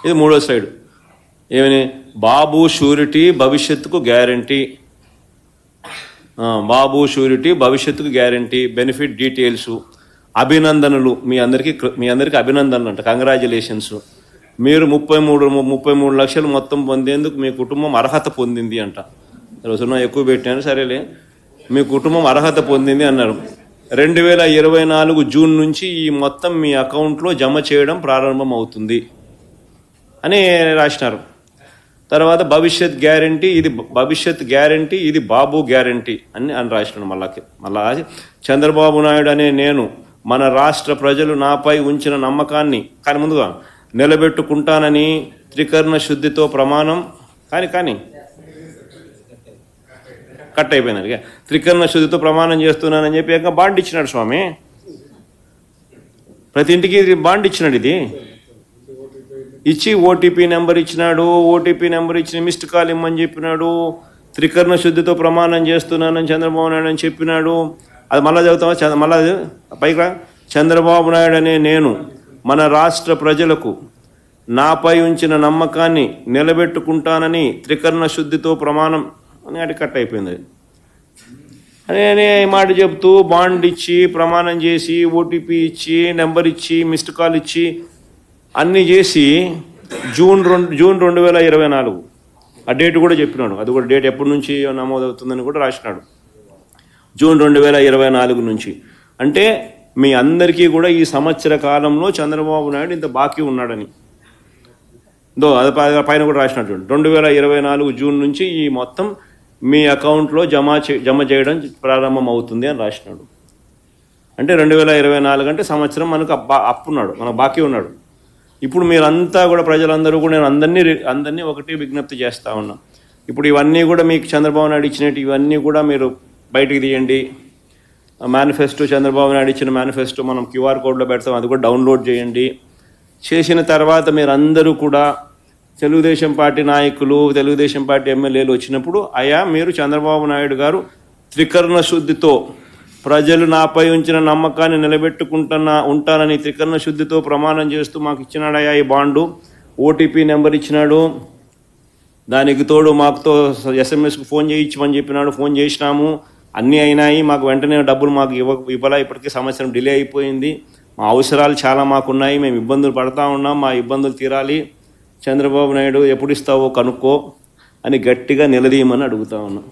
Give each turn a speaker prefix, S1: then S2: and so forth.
S1: ఇది మూడో స్లైడ్. ఏమని? బాబు షూరిటీ భవిష్యత్తుకు గ్యారంటీ. బాబు షూరిటీ భవిష్యత్తుకు గ్యారంటీ. Benefit details. అభినందనలు. మీ అందరికీ అభినందనలు అంట. కంగ్రాచులేషన్స్. మీరు 33 లక్షలు మొత్తం పొందేందుకు మీ కుటుంబం అర్హత పొందింది అంట. రోజున ఎక్కువ పెట్టాను, సరేలే. మీ కుటుంబం అర్హత పొందింది అన్నారు. 2024 జూన్ నుంచి ఈ మొత్తం మీ అకౌంట్లో జమ చేయడం ప్రారంభం అవుతుంది అని రాసినారు. తర్వాత భవిష్యత్ గ్యారంటీ ఇది బాబు గ్యారంటీ అని రాసినాడు. మళ్ళా చంద్రబాబు నాయుడు అనే నేను మన రాష్ట్ర ప్రజలు నాపై ఉంచిన నమ్మకాన్ని కానీ ముందుగా నిలబెట్టుకుంటానని త్రికరణ శుద్ధితో ప్రమాణం కానీ కట్ అయిపోయినారు. త్రికరణ శుద్ధితో ప్రమాణం చేస్తున్నానని చెప్పి బాండ్ ఇచ్చినాడు స్వామి. ప్రతి ఇంటికి బాండ్ ఇచ్చినాడు. ఇది ఇచ్చి ఓటీపీ నెంబర్ ఇచ్చినాడు. ఓటీపీ నెంబర్ ఇచ్చిన మిస్డ్ కాల్ ఇమ్మని చెప్పినాడు. త్రికరణ శుద్ధితో ప్రమాణం చేస్తున్నానని చంద్రబాబు నాయుడు అని చెప్పినాడు. అది మళ్ళా చదువుతామా? మళ్ళా పైగా చంద్రబాబు నాయుడు అనే నేను మన రాష్ట్ర ప్రజలకు నాపై ఉంచిన నమ్మకాన్ని నిలబెట్టుకుంటానని త్రికరణ శుద్ధితో ప్రమాణం అని అటు కట్ అయిపోయింది. అనే మాట చెప్తూ బాండ్ ఇచ్చి ప్రమాణం చేసి ఓటీపీ ఇచ్చి నెంబర్ ఇచ్చి మిస్డ్ కాల్ ఇచ్చి అన్నీ చేసి జూన్ 2024 ఆ డేట్ కూడా చెప్పినాడు. అది కూడా డేట్ ఎప్పటి నుంచి నమోదవుతుందని కూడా రాసినాడు. జూన్ 2024 నుంచి. అంటే మీ అందరికీ కూడా ఈ సంవత్సర కాలంలో చంద్రబాబు నాయుడు ఇంత బాకీ ఉన్నాడని అది పైన కూడా రాసినట్టు. 2024 జూన్ నుంచి ఈ మొత్తం మీ అకౌంట్లో జమ చేయడం ప్రారంభం అవుతుంది అని రాసినాడు. అంటే 2024 అంటే సంవత్సరం మనకు అప్పున్నాడు, మనకు బాకీ ఉన్నాడు. ఇప్పుడు మీరంతా కూడా ప్రజలందరూ కూడా నేను అందరినీ ఒకటి విజ్ఞప్తి చేస్తా ఉన్నా. ఇప్పుడు ఇవన్నీ కూడా మీకు చంద్రబాబు నాయుడు ఇచ్చినట్టు ఇవన్నీ కూడా మీరు బయటికి తీయండి. మేనిఫెస్టో, చంద్రబాబు నాయుడు ఇచ్చిన మేనిఫెస్టో మనం QR కోడ్లో పెడతాం, అది కూడా డౌన్లోడ్ చేయండి. చేసిన తర్వాత మీరందరూ కూడా తెలుగుదేశం పార్టీ నాయకులు, తెలుగుదేశం పార్టీ ఎమ్మెల్యేలు వచ్చినప్పుడు అయ్యా మీరు చంద్రబాబు నాయుడు గారు త్రికరణ శుద్ధితో ప్రజలు నాపై ఉంచిన నమ్మకాన్ని ఉంటానని త్రికరణ శుద్ధితో ప్రమాణం చేస్తూ మాకు ఇచ్చినాడయ్యా ఈ బాండు, ఓటీపీ నెంబర్ ఇచ్చినాడు, దానికి తోడు మాకుతో SMS ఫోన్ చేయించమని చెప్పినాడు. ఫోన్ చేసినాము, అన్నీ అయినాయి. మాకు వెంటనే డబ్బులు మాకు ఇవ్వాలా, ఇప్పటికీ సంవత్సరం డిలే అయిపోయింది. మా అవసరాలు చాలా మాకున్నాయి, మేము ఇబ్బందులు పడతా ఉన్నాం, మా ఇబ్బందులు తీరాలి. చంద్రబాబు నాయుడు ఎప్పుడు ఇస్తావో కనుక్కో అని గట్టిగా నిలదీయమని అడుగుతా ఉన్నాం.